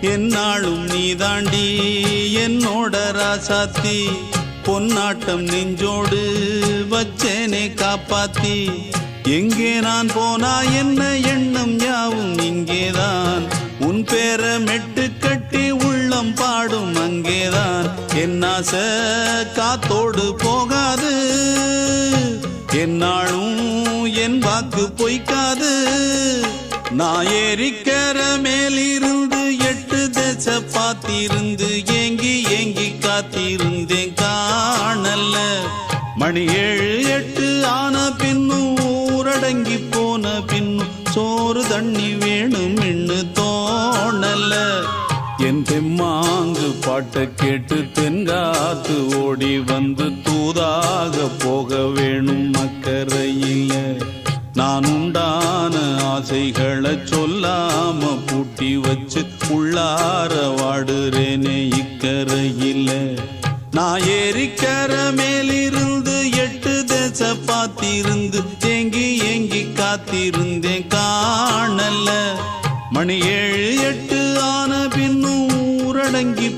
என்னாலும் நீதாண்டி என்னோட ராசாத்தி பொன்னாட்டம் நெஞ்சோடு வச்சேனே காப்பாத்தி எங்கே நான் போனா என்ன எண்ணம் யாவும் இங்கேதான் உன் பேர மெட்டு கட்டி உள்ளம் பாடும் அங்கேதான் என் ஆசை காத்தோடு போகாது என்னாலும் என் வாக்கு பொய்க்காது நான் ஏறிக்கர மேலிருந்து 8 தேச பார்த்திருந்து ஏங்கி ஏங்கி காத்திருந்தேன் காணல்ல மணி 7 8 ஆன பின்னும் ஊரடங்கி போன பின்னும் சோறு தண்ணி வேணும் இன்னு தோணல என் தெம்மாங்கு பாட்டை கேட்டு தென்காத்து ஓடி வந்து தூதாக போக வேணும் அக்கறையில நான் உண்டான ஆசைகளை சொல்லாம பூட்டி வச்சு உள்ளார வாடுறேனே இக்கரையில நான் ஏறிக்கர மேலிருந்து 8 தேச பார்த்திருந்து ஏங்கி ஏங்கி காத்திருந்தேன் காணல மணி 7 8 ஆன பின்னும் ஊரடங்கி